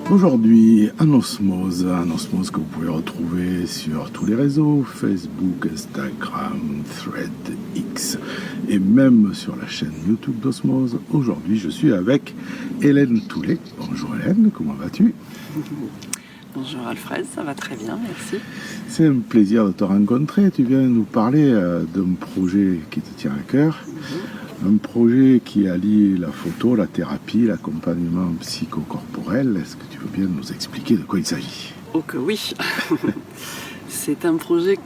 Aujourd'hui, un osmose que vous pouvez retrouver sur tous les réseaux, Facebook, Instagram, Thread, X et même sur la chaîne YouTube d'Osmose. Aujourd'hui, je suis avec Hélène Toulet. Bonjour Hélène, comment vas-tu? Bonjour Alfred, ça va très bien, merci. C'est un plaisir de te rencontrer. Tu viens nous parler d'un projet qui te tient à cœur. Un projet qui allie la photo, la thérapie, l'accompagnement psychocorporel. Est-ce que tu veux bien nous expliquer de quoi il s'agit? Oh que oui. C'est un projet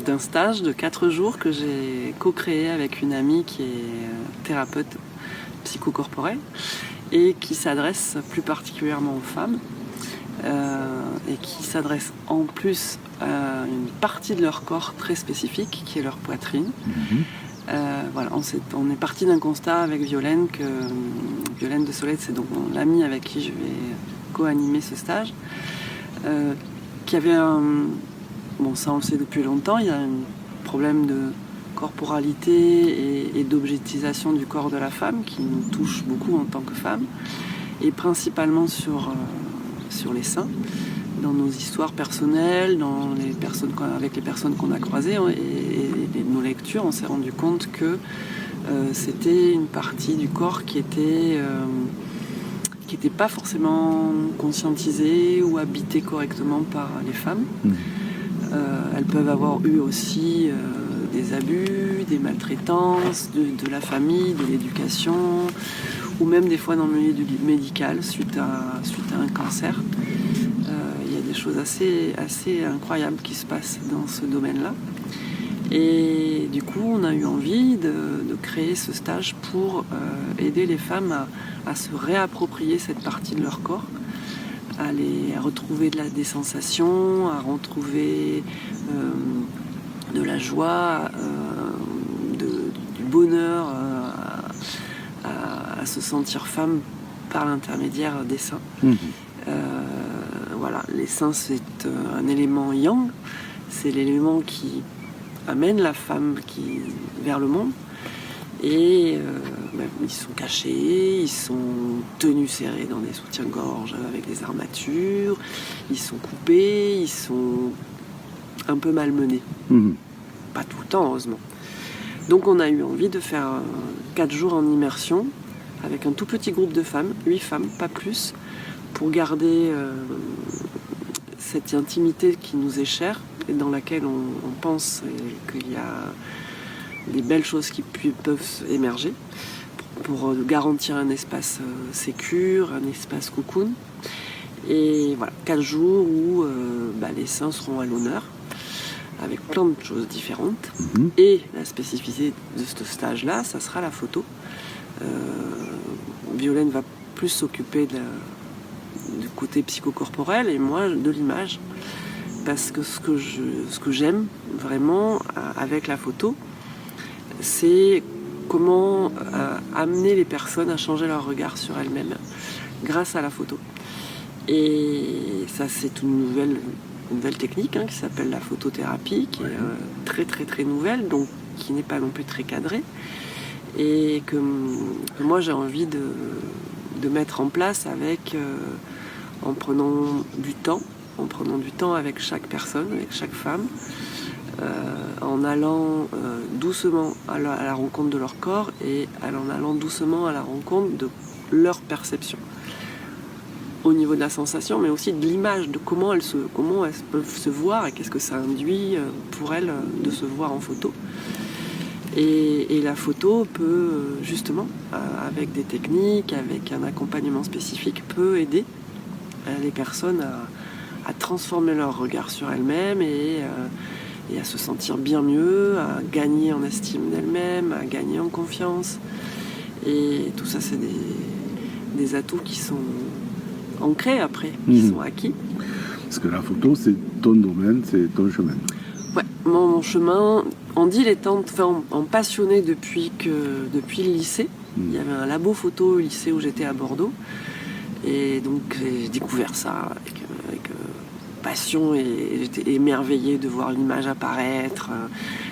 d'un stage de 4 jours que j'ai co-créé avec une amie qui est thérapeute psychocorporelle et qui s'adresse plus particulièrement aux femmes et qui s'adresse en plus à une partie de leur corps très spécifique qui est leur poitrine. Voilà, on est parti d'un constat avec Violaine de Solette, c'est donc l'amie avec qui je vais co-animer ce stage, qui avait ça on le sait depuis longtemps, il y a un problème de corporalité et d'objectisation du corps de la femme qui nous touche beaucoup en tant que femme, et principalement sur les seins, dans nos histoires personnelles, avec les personnes qu'on a croisées et nos lectures, on s'est rendu compte que c'était une partie du corps qui était pas forcément conscientisée ou habitée correctement par les femmes. Elles peuvent avoir eu aussi des abus, des maltraitances de la famille, de l'éducation, ou même des fois dans le milieu médical suite à un cancer. Il y a des choses assez incroyables qui se passent dans ce domaine-là. Et du coup, on a eu envie de créer ce stage pour aider les femmes à se réapproprier cette partie de leur corps, à retrouver des sensations, à retrouver de la joie, du bonheur, à se sentir femme par l'intermédiaire des seins. Voilà, les seins, c'est un élément yang, c'est l'élément qui amène la femme vers le monde, et ils sont cachés, ils sont tenus serrés dans des soutiens-gorge avec des armatures, ils sont coupés, ils sont un peu malmenés. Pas tout le temps, heureusement. Donc on a eu envie de faire 4 jours en immersion avec un tout petit groupe de femmes, 8 femmes, pas plus, pour garder cette intimité qui nous est chère et dans laquelle on pense qu'il y a des belles choses qui peuvent émerger, pour garantir un espace sécure, un espace cocoon. Et voilà, 4 jours où les seins seront à l'honneur, avec plein de choses différentes. Et la spécificité de ce stage-là, ça sera la photo. Violaine va plus s'occuper du côté psychocorporel et moi de l'image, parce que ce que j'aime vraiment avec la photo, c'est comment amener les personnes à changer leur regard sur elles-mêmes grâce à la photo. Et ça, c'est une nouvelle technique qui s'appelle la photothérapie, qui est très très très nouvelle, donc qui n'est pas non plus très cadrée, et que moi j'ai envie de mettre en place en prenant du temps avec chaque personne, avec chaque femme, en allant doucement à la rencontre de leur corps et en allant doucement à la rencontre de leur perception au niveau de la sensation, mais aussi de l'image, de comment elles peuvent se voir et qu'est-ce que ça induit pour elles de se voir en photo. Et la photo peut justement, avec des techniques, avec un accompagnement spécifique, peut aider les personnes à transformer leur regard sur elles-mêmes et à se sentir bien mieux, à gagner en estime d'elles-mêmes, à gagner en confiance. Et tout ça, c'est des atouts qui sont ancrés après, qui sont acquis. Parce que la photo, c'est ton domaine, c'est ton chemin. Ouais, mon chemin en dilettante, en passionné depuis le lycée. Il y avait un labo photo au lycée où j'étais à Bordeaux. Et donc j'ai découvert ça avec passion, et j'étais émerveillée de voir l'image apparaître,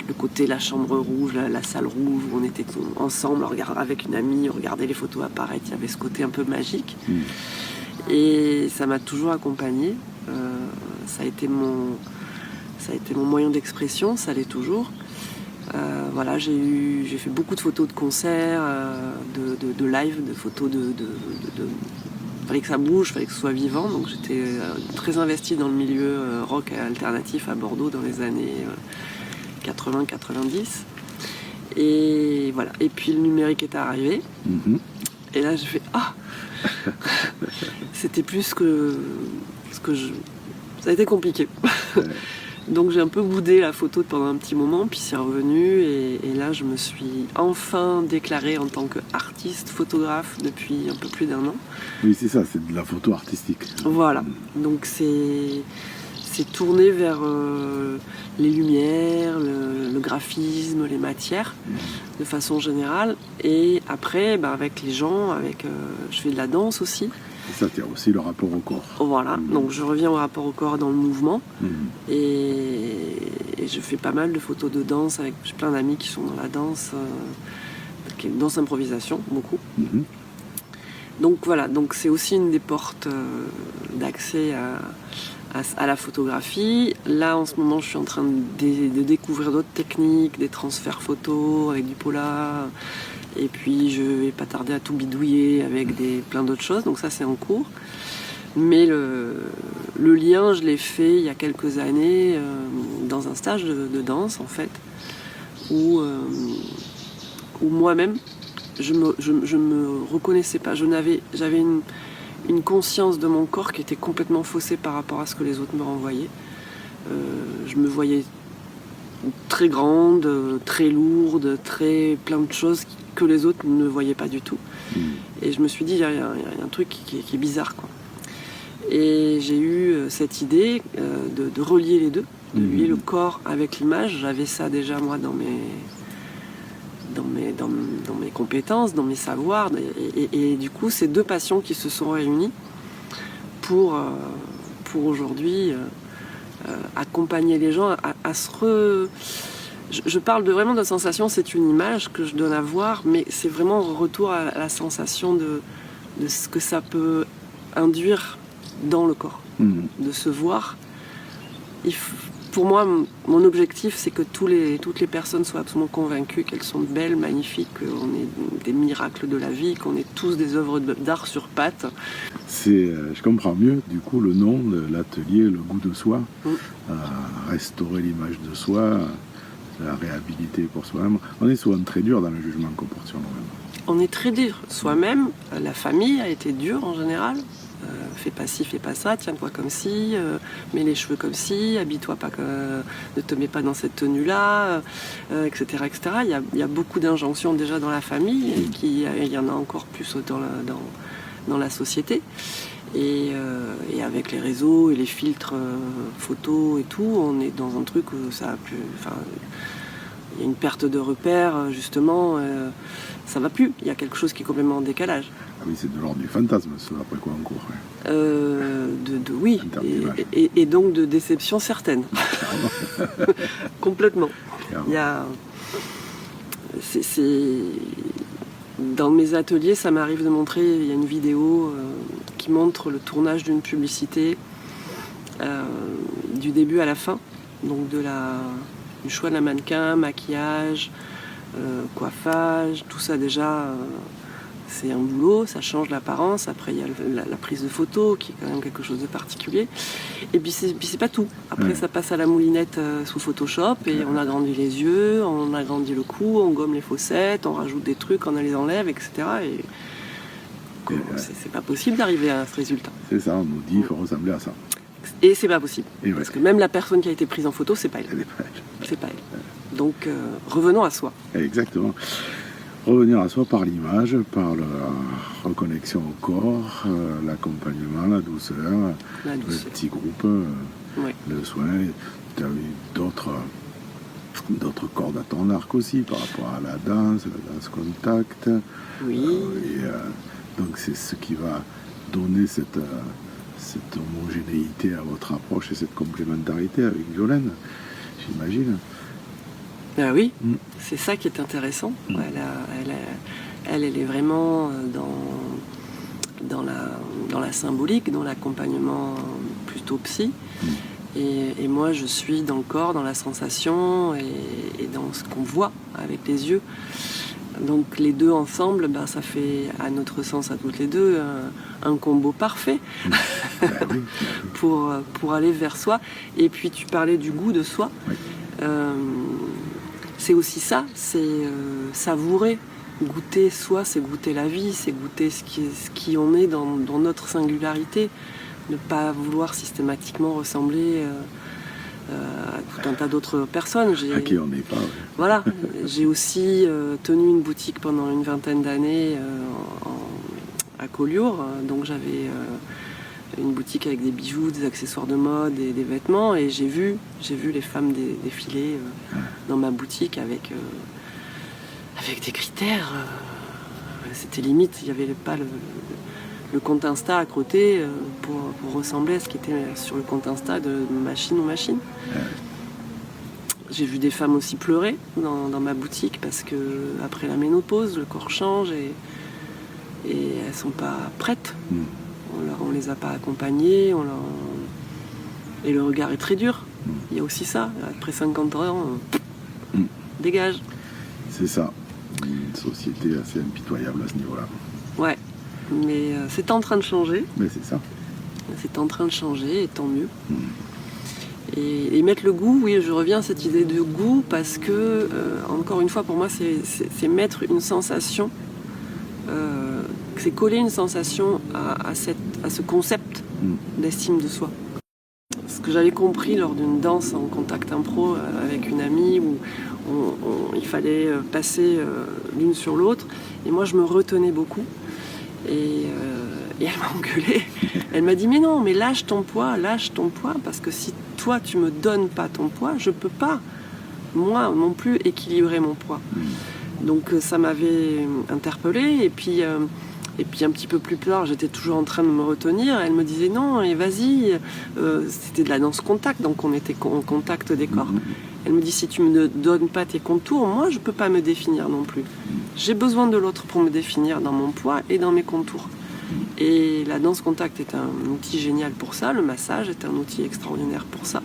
le côté la chambre rouge, la salle rouge où on était ensemble avec une amie, on regardait les photos apparaître, il y avait ce côté un peu magique. Et ça m'a toujours accompagnée. Ça a été mon moyen d'expression, ça l'est toujours. Voilà, j'ai fait beaucoup de photos de concerts, de live, de photos fallait que ça bouge, fallait que ce soit vivant. Donc j'étais très investie dans le milieu rock alternatif à Bordeaux dans les années 80-90. Et voilà. Et puis le numérique est arrivé. Et là j'ai fait c'était plus que ça a été compliqué. Donc j'ai un peu boudé la photo pendant un petit moment, puis c'est revenu et là je me suis enfin déclarée en tant qu'artiste photographe depuis un peu plus d'1 an. Oui, c'est ça, c'est de la photo artistique. Voilà, donc c'est tourné vers les lumières, le graphisme, les matières, de façon générale. Et après, avec les gens, je fais de la danse aussi. Et ça, il y a aussi le rapport au corps. Voilà, donc je reviens au rapport au corps dans le mouvement. Et je fais pas mal de photos de danse avec plein d'amis qui sont dans la danse, danse improvisation, beaucoup. Donc voilà, donc c'est aussi une des portes d'accès à la photographie. Là, en ce moment, je suis en train de découvrir d'autres techniques, des transferts photos avec du polar. Et puis, je vais pas tarder à tout bidouiller avec plein d'autres choses. Donc ça, c'est en cours. Mais le lien, je l'ai fait il y a quelques années dans un stage de danse, en fait, où moi-même, je me reconnaissais pas. J'avais une conscience de mon corps qui était complètement faussée par rapport à ce que les autres me renvoyaient. Je me voyais très grande, très lourde, plein de choses que les autres ne voyaient pas du tout. Et je me suis dit, il y a un truc qui est bizarre, quoi. Et j'ai eu cette idée de relier les deux, de lier le corps avec l'image. J'avais ça déjà, moi, dans mes compétences, dans mes savoirs. Et du coup, c'est deux passions qui se sont réunies pour aujourd'hui accompagner les gens à se Je parle vraiment de sensation, c'est une image que je donne à voir, mais c'est vraiment un retour à la sensation de ce que ça peut induire dans le corps, de se voir. Pour moi, mon objectif, c'est que toutes les personnes soient absolument convaincues qu'elles sont belles, magnifiques, qu'on est des miracles de la vie, qu'on est tous des œuvres d'art sur pattes. Je comprends mieux, du coup, le nom de l'atelier, le goût de soi, restaurer l'image de soi, la réhabiliter pour soi-même. On est souvent très dur dans le jugement qu'on porte sur nous-mêmes. On est très dur soi-même. La famille a été dure en général. Fais pas ci, fais pas ça, tiens-toi comme ci, mets les cheveux comme ci, habille-toi pas, ne te mets pas dans cette tenue-là, etc., etc. Il y a beaucoup d'injonctions déjà dans la famille, et il y en a encore plus dans la société. Et avec les réseaux et les filtres photos et tout, on est dans un truc où ça a plus... il y a une perte de repères, justement, ça va plus. Il y a quelque chose qui est complètement en décalage. Ah oui, c'est de l'ordre du fantasme, ce après quoi on court. Oui, et donc de déception certaine. Complètement. Il y a... Dans mes ateliers, ça m'arrive de montrer, il y a une vidéo qui montre le tournage d'une publicité du début à la fin, donc du choix de la mannequin, maquillage, coiffage, tout ça déjà, c'est un boulot, ça change l'apparence. Après il y a la prise de photo qui est quand même quelque chose de particulier. Et puis c'est pas tout. Après ça passe à la moulinette sous Photoshop et on agrandit les yeux, on agrandit le cou, on gomme les fossettes, on rajoute des trucs, on les enlève, etc. Et c'est pas possible d'arriver à ce résultat. C'est ça, on nous dit qu'il faut ressembler à ça. Et c'est pas possible. Parce que même la personne qui a été prise en photo, c'est pas elle. C'est pas elle. Donc revenons à soi. Exactement. Revenir à soi par l'image, par la reconnexion au corps, l'accompagnement, la douceur, le petit groupe, le soin. Tu as eu d'autres cordes à ton arc aussi par rapport à la danse contact. Oui. Donc c'est ce qui va donner cette homogénéité à votre approche et cette complémentarité avec Violaine, j'imagine. Ben oui, c'est ça qui est intéressant. Elle est vraiment dans la symbolique, dans l'accompagnement plutôt psy. Et moi, je suis dans le corps, dans la sensation et dans ce qu'on voit avec les yeux. Donc les deux ensemble, ça fait, à notre sens, à toutes les deux, un combo parfait pour aller vers soi. Et puis tu parlais du goût de soi. C'est aussi ça, c'est savourer. Goûter soi, c'est goûter la vie, c'est goûter ce qui on est dans notre singularité. Ne pas vouloir systématiquement ressembler à tout un tas d'autres personnes. À qui on n'est pas. Ouais. Voilà, j'ai aussi tenu une boutique pendant une vingtaine d'années à Collioure. Donc j'avais une boutique avec des bijoux, des accessoires de mode et des vêtements. Et j'ai vu les femmes défiler dans ma boutique avec des critères. C'était limite, il n'y avait pas le compte Insta à côté pour ressembler à ce qui était sur le compte Insta de Machine ou Machine. J'ai vu des femmes aussi pleurer dans ma boutique parce que après la ménopause, le corps change et elles sont pas prêtes. On les a pas accompagnées, et le regard est très dur. Il y a aussi ça, après 50 ans, dégage. C'est ça, une société assez impitoyable à ce niveau-là. Ouais, mais c'est en train de changer. Mais c'est ça. C'est en train de changer, et tant mieux. Et mettre le goût, oui, je reviens à cette idée de goût parce que, encore une fois, pour moi, c'est mettre une sensation, c'est coller une sensation à ce concept d'estime de soi. Ce que j'avais compris lors d'une danse en contact impro avec une amie où il fallait passer l'une sur l'autre, et moi je me retenais beaucoup. Et elle m'a engueulée. Elle m'a dit mais non, mais lâche ton poids, parce que si toi tu me donnes pas ton poids, je peux pas, moi non plus, équilibrer mon poids. Donc ça m'avait interpellée, et puis un petit peu plus tard, j'étais toujours en train de me retenir. Elle me disait non, et vas-y, c'était de la danse contact, donc on était en contact des corps. Elle me dit si tu me donnes pas tes contours, moi je peux pas me définir non plus. J'ai besoin de l'autre pour me définir dans mon poids et dans mes contours. Et la danse contact est un outil génial pour ça, le massage est un outil extraordinaire pour ça.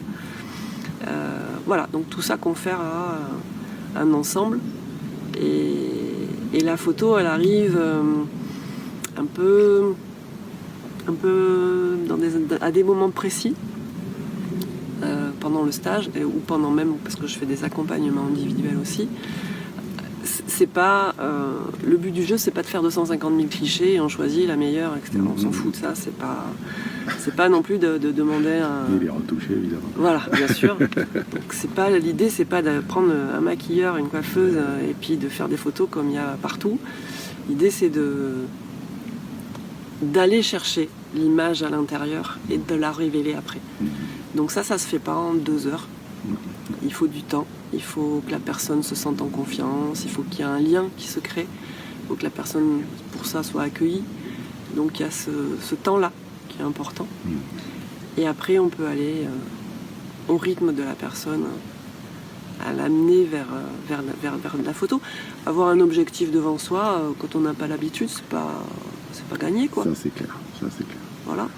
Voilà, donc tout ça confère à un ensemble. Et la photo, elle arrive un peu à des moments précis, pendant le stage, ou pendant même, parce que je fais des accompagnements individuels aussi. C'est pas le but du jeu, c'est pas de faire 250 000 clichés et on choisit la meilleure, etc. On s'en fout de ça, c'est pas non plus de demander un... Et les retoucher, évidemment. Voilà, bien sûr. Donc l'idée, c'est pas de prendre un maquilleur, une coiffeuse et puis de faire des photos comme il y a partout. L'idée, c'est d'aller chercher l'image à l'intérieur et de la révéler après. Donc ça se fait pas en 2 heures. Il faut du temps, il faut que la personne se sente en confiance, il faut qu'il y ait un lien qui se crée, il faut que la personne, pour ça, soit accueillie. Donc il y a ce temps-là qui est important. Et après, on peut aller au rythme de la personne, à l'amener vers la photo. Avoir un objectif devant soi, quand on n'a pas l'habitude, c'est pas gagné, quoi. Ça, c'est clair. Voilà.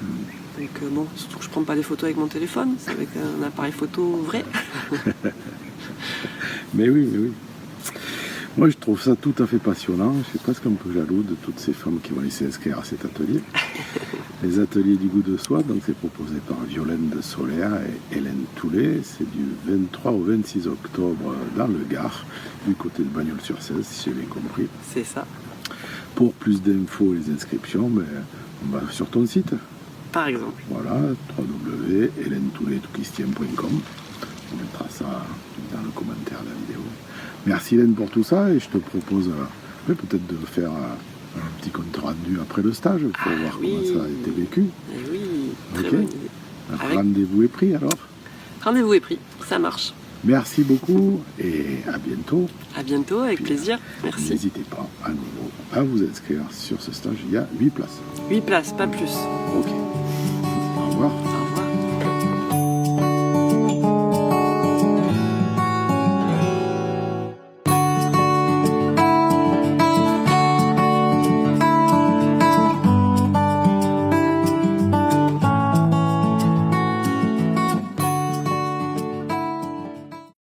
Donc bon, surtout que je prends pas des photos avec mon téléphone, c'est avec un appareil photo vrai. Mais oui. Moi, je trouve ça tout à fait passionnant. Je suis presque un peu jaloux de toutes ces femmes qui vont aller s'inscrire à cet atelier. Les ateliers du goût de soi, donc c'est proposé par Violaine de Solaire et Hélène Toulet. C'est du 23 au 26 octobre dans le Gard, du côté de Bagnols-sur-Cèze, si j'ai bien compris. C'est ça. Pour plus d'infos et les inscriptions, on va sur ton site. Par exemple. Voilà, www.helenetoulet.com. On mettra ça dans le commentaire de la vidéo. Merci Hélène pour tout ça, et je te propose peut-être de faire un petit compte rendu après le stage pour voir comment ça a été vécu. Oui, très bonne idée. Rendez-vous est pris alors. Rendez-vous est pris, ça marche. Merci beaucoup et à bientôt. À bientôt, avec plaisir. Merci. N'hésitez pas à nouveau à vous inscrire sur ce stage, il y a 8 places. 8 places, pas plus. Ok.